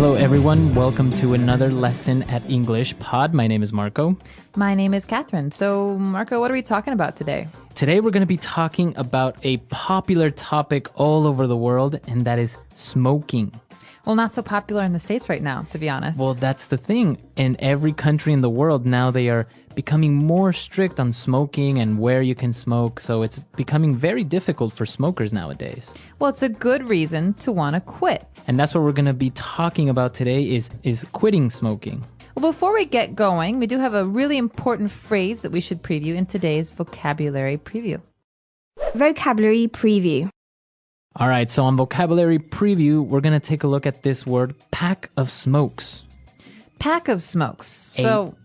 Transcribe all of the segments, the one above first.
Hello everyone, welcome to another lesson at English Pod. My name is Marco. My name is Catherine. So, Marco, what are we talking about today? Today we're going to be talking about a popular topic all over the world, and that is smoking. Well, not so popular in the States right now, to be honest. Well, that's the thing. In every country in the world now, they are becoming more strict on smoking and where you can smoke. So it's becoming very difficult for smokers nowadays. Well, it's a good reason to want to quit. And that's what we're going to be talking about today is quitting smoking. Well, before we get going, we do have a really important phrase that we should preview in today's vocabulary preview. Vocabulary preview. All right, so on vocabulary preview, we're going to take a look at this word, pack of smokes. Pack of smokes.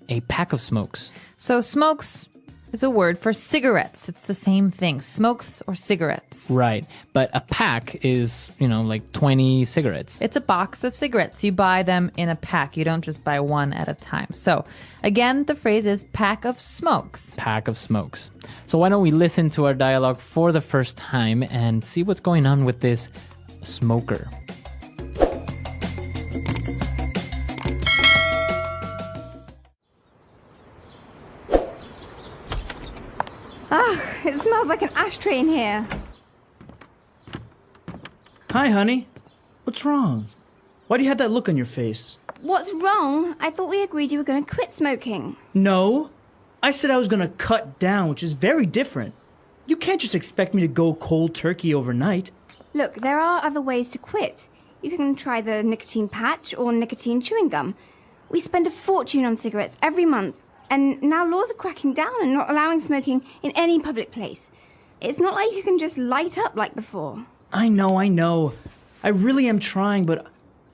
A pack of smokes. So smokes is a word for cigarettes. It's the same thing, smokes or cigarettes. Right, but a pack is, like 20 cigarettes. It's a box of cigarettes. You buy them in a pack. You don't just buy one at a time. So again, the phrase is pack of smokes. Pack of smokes. So why don't we listen to our dialogue for the first time and see what's going on with this smoker. It smells like an ashtray in here. Hi, honey. What's wrong? Why do you have that look on your face? What's wrong? I thought we agreed you were going to quit smoking. No. I said I was going to cut down, which is very different. You can't just expect me to go cold turkey overnight. Look, there are other ways to quit. You can try the nicotine patch or nicotine chewing gum. We spend a fortune on cigarettes every month. And now laws are cracking down and not allowing smoking in any public place. It's not like you can just light up like before. I know. I really am trying, but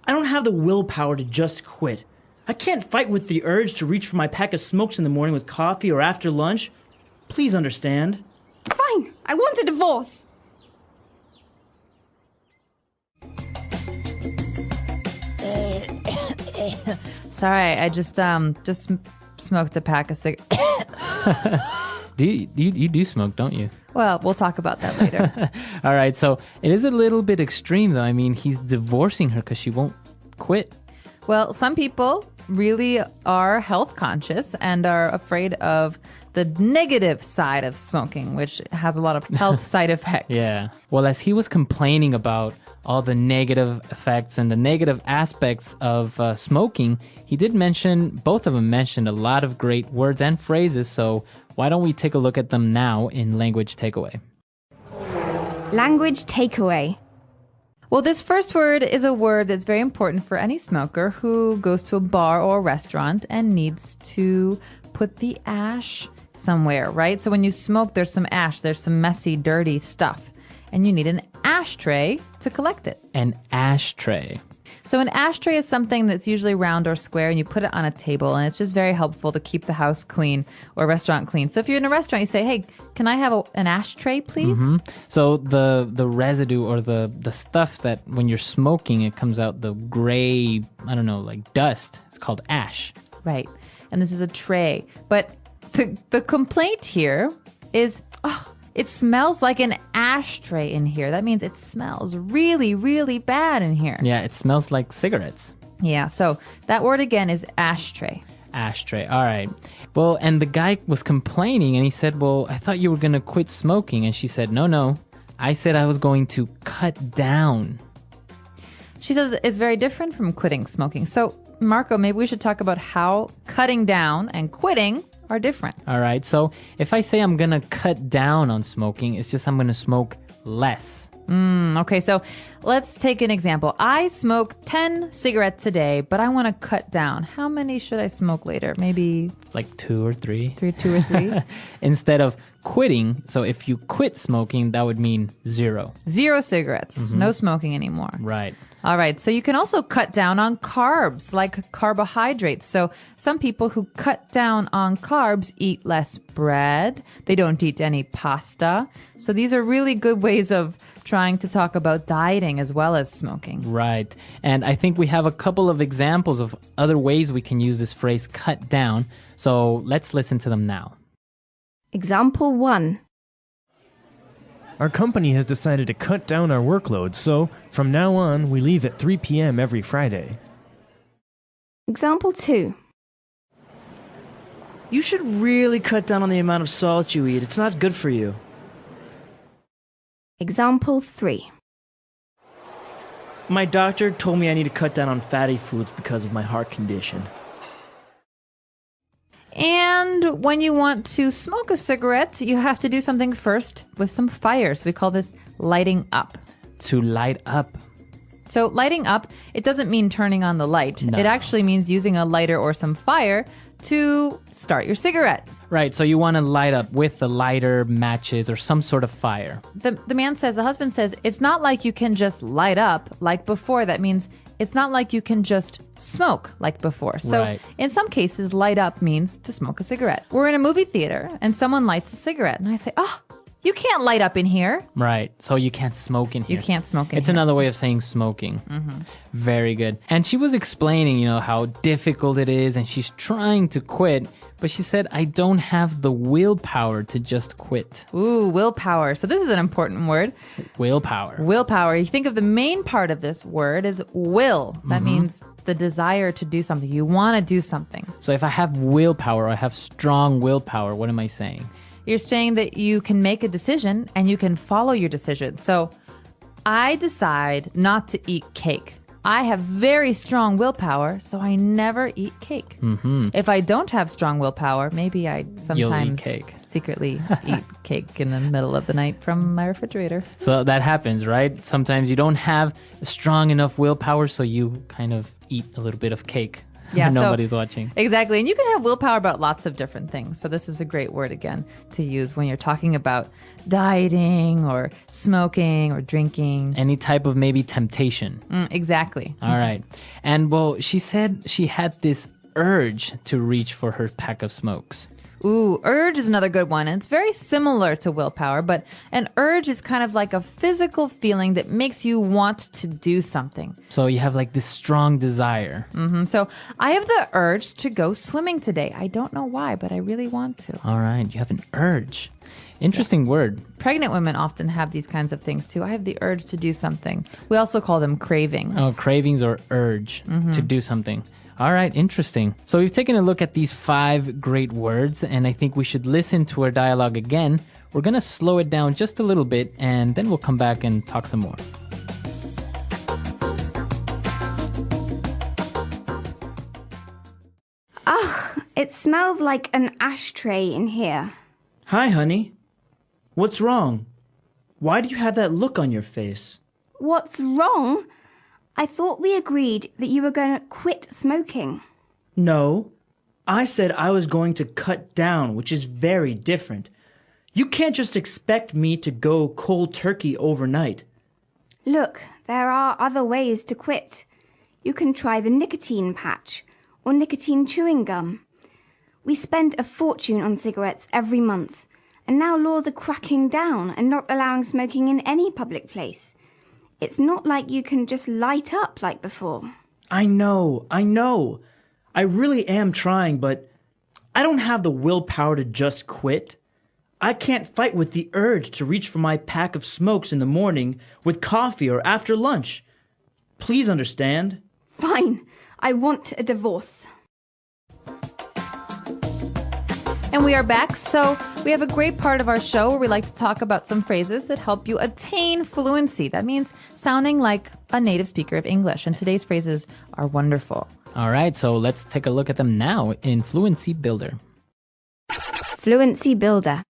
I don't have the willpower to just quit. I can't fight with the urge to reach for my pack of smokes in the morning with coffee or after lunch. Please understand. Fine, I want a divorce. Sorry, I just smoked a pack of cigarettes. You do smoke, don't you? Well, we'll talk about that later. All right, so it is a little bit extreme, though. I mean, he's divorcing her because she won't quit. Well, some people really are health conscious and are afraid of the negative side of smoking, which has a lot of health side effects. Yeah. Well, as he was complaining about all the negative effects and the negative aspects of smoking, he did mention, both of them mentioned a lot of great words and phrases. So why don't we take a look at them now in Language Takeaway? Language takeaway. Well, this first word is a word that's very important for any smoker who goes to a bar or a restaurant and needs to put the ash somewhere, right? So when you smoke, there's some ash, there's some messy, dirty stuff, and you need an ashtray to collect it. An ashtray. So an ashtray is something that's usually round or square, and you put it on a table, and it's just very helpful to keep the house clean or a restaurant clean. So if you're in a restaurant, you say, hey, can I have an ashtray, please? Mm-hmm. So the residue or the stuff that when you're smoking, it comes out the gray, like dust. It's called ash. Right. And this is a tray. But the complaint here is, it smells like an ashtray in here. That means it smells really, really bad in here. Yeah, it smells like cigarettes. Yeah, so that word again is ashtray. Ashtray, all right. Well, and the guy was complaining and he said, well, I thought you were going to quit smoking. And she said, no, I said I was going to cut down. She says it's very different from quitting smoking. So, Marco, maybe we should talk about how cutting down and quitting are different. All right. So if I say I'm going to cut down on smoking, it's just I'm going to smoke less. Okay, so let's take an example. I smoke 10 cigarettes a day, but I want to cut down. How many should I smoke later? Maybe like 2 or 3. 2 or 3? Instead of quitting. So if you quit smoking, that would mean 0. 0 cigarettes. Mm-hmm. No smoking anymore. Right. All right. So you can also cut down on carbs, like carbohydrates. So some people who cut down on carbs eat less bread. They don't eat any pasta. So these are really good ways of trying to talk about dieting as well as smoking. Right. And I think we have a couple of examples of other ways we can use this phrase cut down. So let's listen to them now. Example 1. Our company has decided to cut down our workload, so from now on, we leave at 3 p.m. every Friday. Example 2. You should really cut down on the amount of salt you eat. It's not good for you. Example 3. My doctor told me I need to cut down on fatty foods because of my heart condition. And when you want to smoke a cigarette, you have to do something first with some fire. So we call this lighting up. To light up. So lighting up, it doesn't mean turning on the light. No. It actually means using a lighter or some fire to start your cigarette. Right, so you want to light up with the lighter, matches, or some sort of fire. The husband says, it's not like you can just light up like before. That means it's not like you can just smoke like before. So Right. in some cases, light up means to smoke a cigarette. We're in a movie theater and someone lights a cigarette. And I say, oh, you can't light up in here. Right, so you can't smoke in here. You can't smoke in It's here. another way of saying smoking. Very good. And she was explaining, how difficult it is, and she's trying to quit, but she said, I don't have the willpower to just quit. Ooh, willpower. So this is an important word. Willpower. Willpower. You think of the main part of this word is will. That means the desire to do something. You want to do something. So if I have willpower, I have strong willpower, what am I saying? You're saying that you can make a decision and you can follow your decision. So I decide not to eat cake. I have very strong willpower, so I never eat cake. Mm-hmm. If I don't have strong willpower, maybe I sometimes cake. secretly eat cake in the middle of the night from my refrigerator. So that happens, right? Sometimes you don't have strong enough willpower, so you kind of eat a little bit of cake. Yeah, when so- nobody's watching. Exactly. And you can have willpower about lots of different things. So this is a great word, again, to use when you're talking about dieting or smoking or drinking. Any type of maybe temptation. Exactly. All right. And well, she said she had this urge to reach for her pack of smokes. Ooh, urge is another good one. And it's very similar to willpower, but an urge is kind of like a physical feeling that makes you want to do something. So you have like this strong desire. So I have the urge to go swimming today. I don't know why, but I really want to. All right. You have an urge. Interesting word. Pregnant women often have these kinds of things too. I have the urge to do something. We also call them cravings. Oh, cravings or urge to do something. All right, interesting. So we've taken a look at these 5 great words, and I think we should listen to our dialogue again. We're going to slow it down just a little bit, and then we'll come back and talk some more. It smells like an ashtray in here. Hi, honey. What's wrong? Why do you have that look on your face? What's wrong? I thought we agreed that you were going to quit smoking. No, I said I was going to cut down, which is very different. You can't just expect me to go cold turkey overnight. Look, there are other ways to quit. You can try the nicotine patch or nicotine chewing gum. We spend a fortune on cigarettes every month, and now laws are cracking down and not allowing smoking in any public place. It's not like you can just light up like before. I know. I really am trying, but I don't have the willpower to just quit. I can't fight with the urge to reach for my pack of smokes in the morning with coffee or after lunch. Please understand. Fine, I want a divorce. And we are back. So we have a great part of our show where we like to talk about some phrases that help you attain fluency. That means sounding like a native speaker of English. And today's phrases are wonderful. All right, so let's take a look at them now in Fluency Builder. Fluency Builder.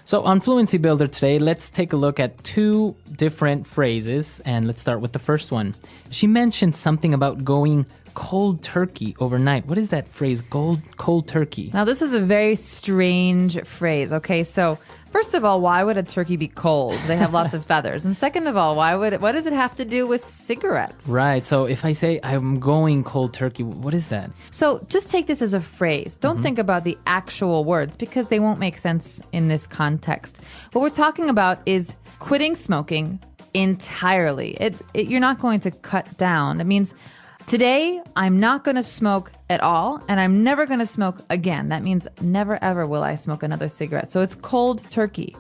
So on Fluency Builder today, let's take a look at 2 different phrases, and let's start with the first one. She mentioned something about going cold turkey overnight. What is that phrase, cold turkey? Now, this is a very strange phrase. Okay, so first of all, why would a turkey be cold? They have lots of feathers. And second of all, what does it have to do with cigarettes? Right, so if I say I'm going cold turkey, what is that? So just take this as a phrase. Don't think about the actual words because they won't make sense in this context. What we're talking about is quitting smoking entirely. You're not going to cut down. It means today, I'm not going to smoke at all, and I'm never going to smoke again. That means never, ever will I smoke another cigarette. So it's cold turkey.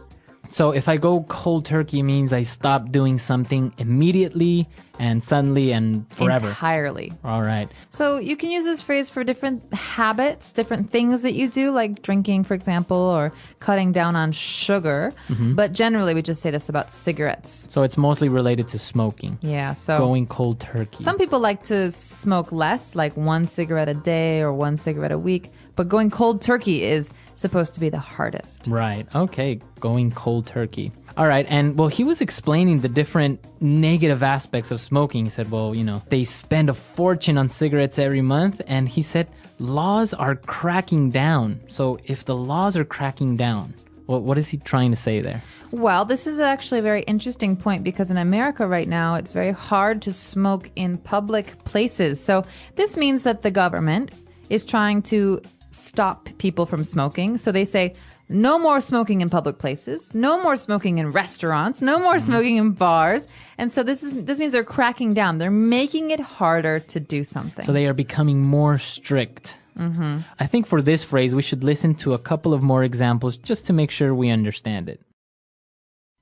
So if I go cold turkey means I stop doing something immediately and suddenly and forever. Entirely. All right. So you can use this phrase for different habits, different things that you do, like drinking, for example, or cutting down on sugar. But generally, we just say this about cigarettes. So it's mostly related to smoking. Yeah, so Going cold turkey. some people like to smoke less, like 1 cigarette a day or 1 cigarette a week. But going cold turkey is supposed to be the hardest. Right. Okay. Going cold turkey. All right. And well, he was explaining the different negative aspects of smoking. He said, well, they spend a fortune on cigarettes every month. And he said, laws are cracking down. So if the laws are cracking down, what is he trying to say there? Well, this is actually a very interesting point because in America right now, it's very hard to smoke in public places. So this means that the government is trying to stop people from smoking. So they say, no more smoking in public places, no more smoking in restaurants, no more smoking in bars. And so this means they're cracking down. They're making it harder to do something. So they are becoming more strict. I think for this phrase, we should listen to a couple of more examples just to make sure we understand it.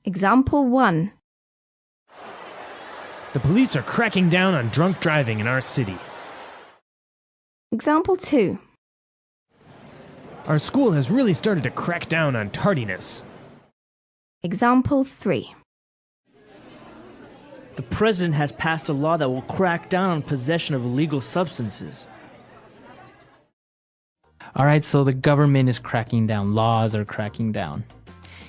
Example 1. The police are cracking down on drunk driving in our city. Example 2. Our school has really started to crack down on tardiness. Example 3. The president has passed a law that will crack down on possession of illegal substances. All right, so the government is cracking down. Laws are cracking down.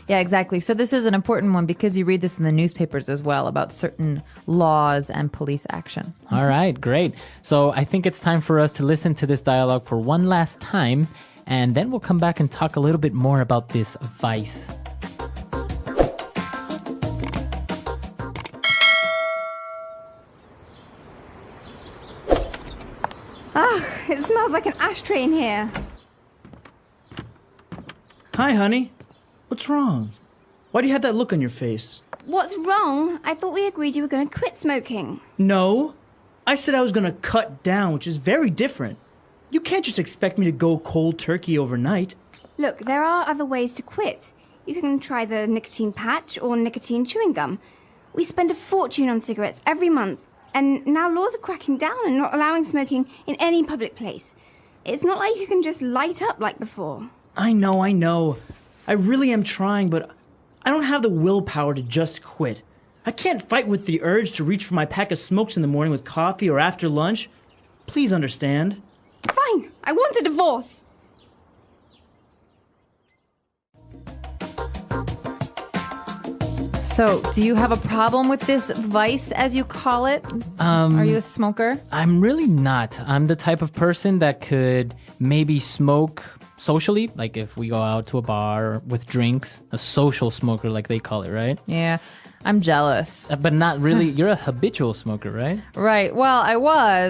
Yeah, exactly. So this is an important one because you read this in the newspapers as well about certain laws and police action. All right, great. So I think it's time for us to listen to this dialogue for one last time, and then we'll come back and talk a little bit more about this vice. It smells like an ashtray in here. Hi, honey. What's wrong? Why do you have that look on your face? What's wrong? I thought we agreed you were going to quit smoking. No. I said I was going to cut down, which is very different. You can't just expect me to go cold turkey overnight. Look, there are other ways to quit. You can try the nicotine patch or nicotine chewing gum. We spend a fortune on cigarettes every month. And now laws are cracking down and not allowing smoking in any public place. It's not like you can just light up like before. I know. I really am trying, but I don't have the willpower to just quit. I can't fight with the urge to reach for my pack of smokes in the morning with coffee or after lunch. Please understand. Fine, I want a divorce. So, do you have a problem with this vice, as you call it? Are you a smoker? I'm really not. I'm the type of person that could maybe smoke socially, like if we go out to a bar with drinks, a social smoker like they call it, right? Yeah, I'm jealous. But not really. You're a habitual smoker, right? Right. Well,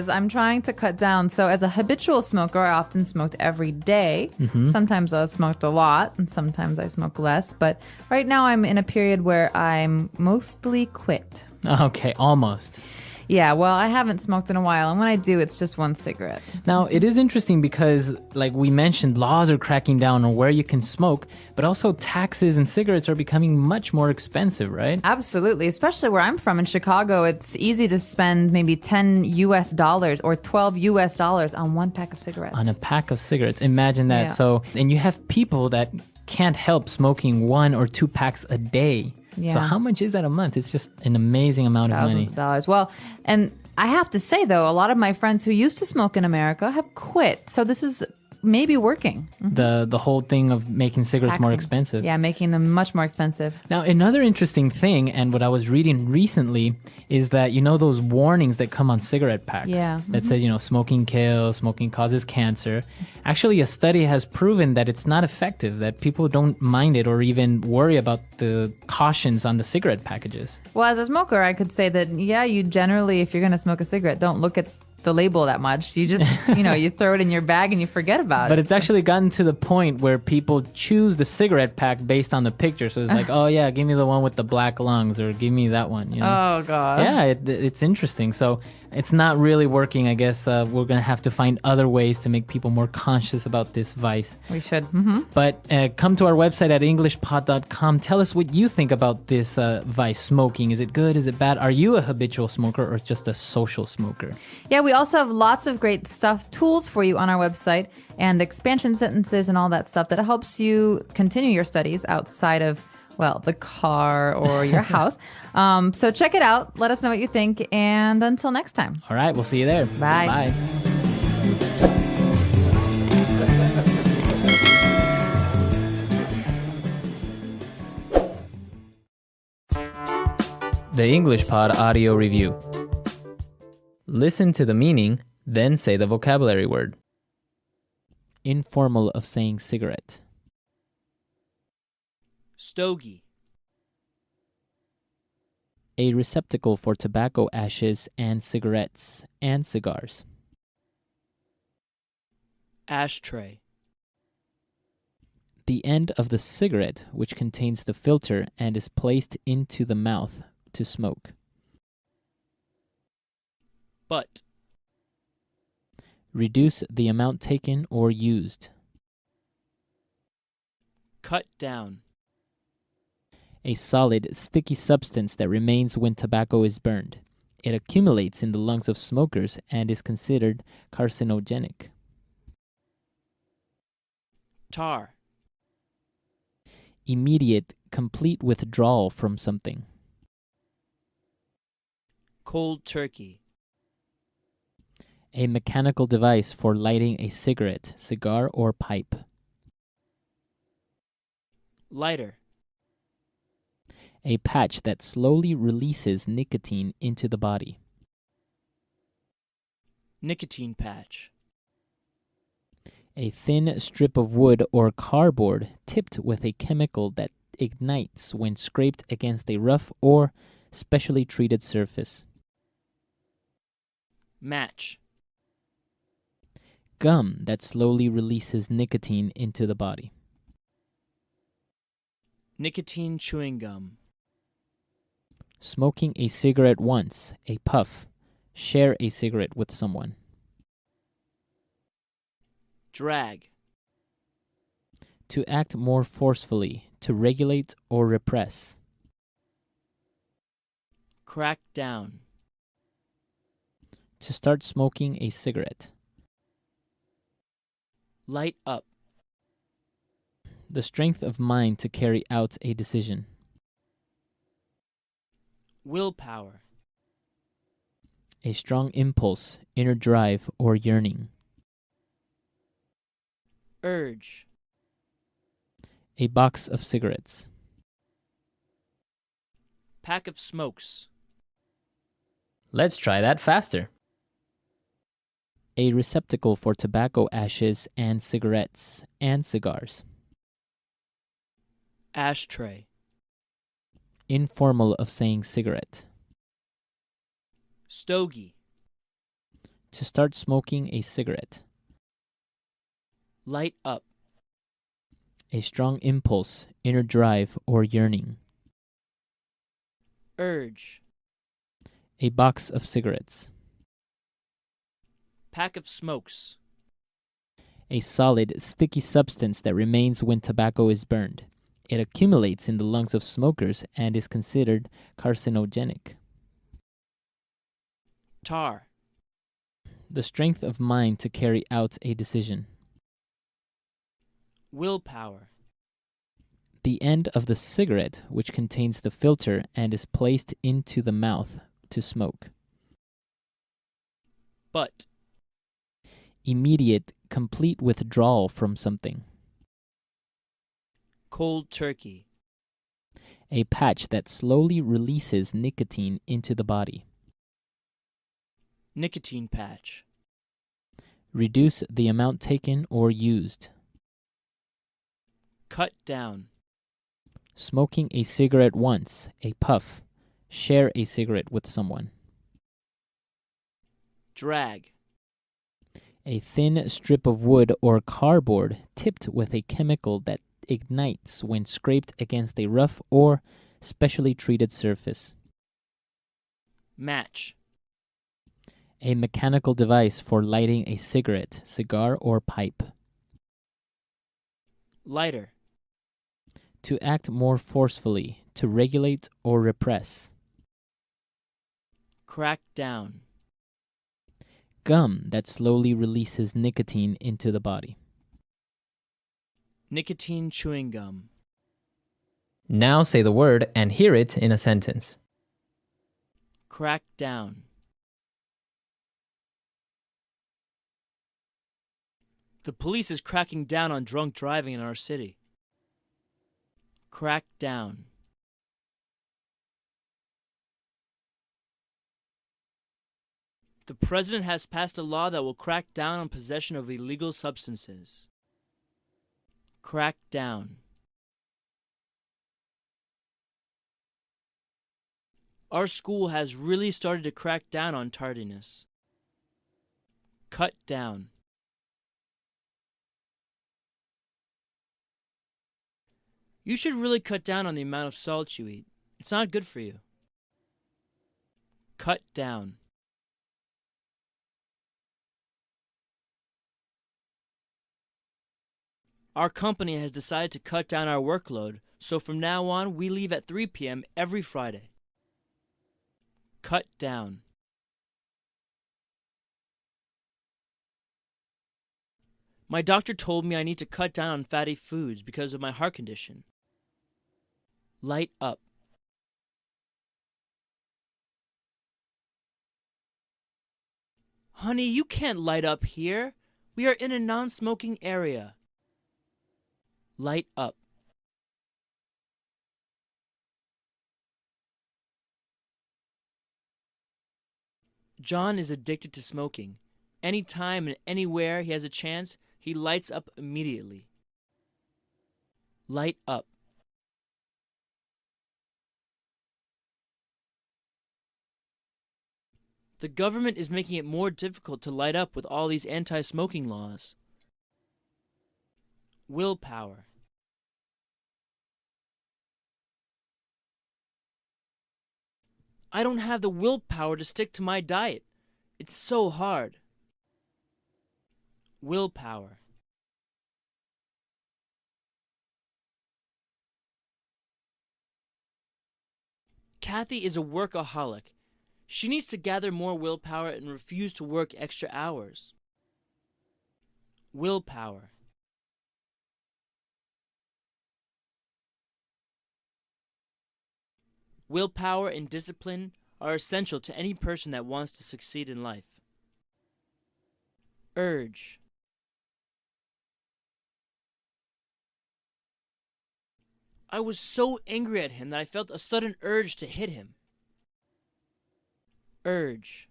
I'm trying to cut down. So as a habitual smoker, I often smoked every day. Sometimes I smoked a lot and sometimes I smoke less. But right now I'm in a period where I'm mostly quit. Okay, almost. Yeah, well, I haven't smoked in a while, and when I do, it's just 1 cigarette. Now, it is interesting because, like we mentioned, laws are cracking down on where you can smoke, but also taxes and cigarettes are becoming much more expensive, right? Absolutely, especially where I'm from in Chicago. It's easy to spend maybe $10 or $12 on 1 pack of cigarettes. On a pack of cigarettes. Imagine that. Yeah. So, and you have people that can't help smoking 1 or 2 packs a day. Yeah. So how much is that a month? It's just an amazing amount of money. Thousands of dollars. Well, and I have to say, though, a lot of my friends who used to smoke in America have quit. So this is maybe working. The whole thing of making cigarettes more Taxing. expensive. Yeah, making them much more expensive. Now, another interesting thing, and what I was reading recently, is that, those warnings that come on cigarette packs that says, smoking kills, smoking causes cancer. Actually, a study has proven that it's not effective, that people don't mind it or even worry about the cautions on the cigarette packages. Well, as a smoker, I could say that, yeah, you generally, if you're going to smoke a cigarette, don't look at the label that much. You just, you throw it in your bag and you forget about it. But it's actually gotten to the point where people choose the cigarette pack based on the picture. So it's like, oh yeah, give me the one with the black lungs, or give me that one. Oh, God. Yeah, it's interesting. So it's not really working. I guess we're going to have to find other ways to make people more conscious about this vice. We should. Mm-hmm. But come to our website at englishpod.com. Tell us what you think about this vice, smoking. Is it good? Is it bad? Are you a habitual smoker or just a social smoker? Yeah, we also have lots of great stuff, tools for you on our website, and expansion sentences and all that stuff that helps you continue your studies outside of, well, the car or your house. So check it out. Let us know what you think. And until next time. All right, we'll see you there. Bye. Bye. The English Pod Audio Review. Listen to the meaning, then say the vocabulary word. Informal of saying cigarette. Stogie. A receptacle for tobacco ashes and cigarettes and cigars. Ashtray. The end of the cigarette, which contains the filter and is placed into the mouth to smoke. Butt. Reduce the amount taken or used. Cut down. A solid, sticky substance that remains when tobacco is burned. It accumulates in the lungs of smokers and is considered carcinogenic. Tar. Immediate, complete withdrawal from something. Cold turkey. A mechanical device for lighting a cigarette, cigar, or pipe. Lighter. A patch that slowly releases nicotine into the body. Nicotine patch. A thin strip of wood or cardboard tipped with a chemical that ignites when scraped against a rough or specially treated surface. Match. Gum that slowly releases nicotine into the body. Nicotine chewing gum. Smoking a cigarette once, a puff. Share a cigarette with someone. Drag. To act more forcefully, to regulate or repress. Crack down. To start smoking a cigarette. Light up. The strength of mind to carry out a decision. Willpower. A strong impulse, inner drive, or yearning. Urge. A box of cigarettes. Pack of smokes. Let's try that faster. A receptacle for tobacco ashes and cigarettes and cigars. Ashtray. Informal of saying cigarette. Stogie. To start smoking a cigarette. Light up. A strong impulse, inner drive, or yearning. Urge. A box of cigarettes. Pack of smokes. A solid, sticky substance that remains when tobacco is burned. It accumulates in the lungs of smokers and is considered carcinogenic. Tar. The strength of mind to carry out a decision. Willpower. The end of the cigarette, which contains the filter and is placed into the mouth to smoke. Butt. Immediate, complete withdrawal from something. Cold turkey. A patch that slowly releases nicotine into the body. Nicotine patch. Reduce the amount taken or used. Cut down. Smoking a cigarette once, a puff. Share a cigarette with someone. Drag. A thin strip of wood or cardboard tipped with a chemical that ignites when scraped against a rough or specially treated surface. Match. A mechanical device for lighting a cigarette, cigar, or pipe. Lighter. To act more forcefully, to regulate or repress. Crack down. Gum that slowly releases nicotine into the body. Nicotine chewing gum. Now say the word and hear it in a sentence. Crack down. The police is cracking down on drunk driving in our city. Crack down. The president has passed a law that will crack down on possession of illegal substances. Crack down. Our school has really started to crack down on tardiness. Cut down. You should really cut down on the amount of salt you eat. It's not good for you. Cut down. Our company has decided to cut down our workload, so from now on we leave at 3 p.m. every Friday. Cut down. My doctor told me I need to cut down on fatty foods because of my heart condition. Light up. Honey, you can't light up here. We are in a non-smoking area. Light up. John is addicted to smoking. Anytime and anywhere he has a chance, he lights up immediately. Light up. The government is making it more difficult to light up with all these anti-smoking laws. Willpower. I don't have the willpower to stick to my diet. It's so hard. Willpower. Kathy is a workaholic. She needs to gather more willpower and refuse to work extra hours. Willpower. Willpower and discipline are essential to any person that wants to succeed in life. Urge. I was so angry at him that I felt a sudden urge to hit him. Urge.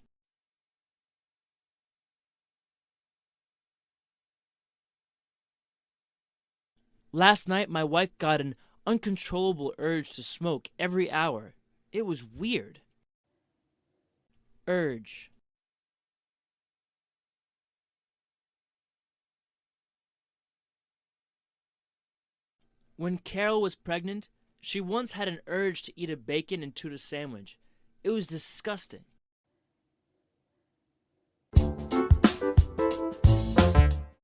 Last night, my wife got an uncontrollable urge to smoke every hour. It was weird. Urge. When Carol was pregnant, she once had an urge to eat a bacon and tuna sandwich. It was disgusting.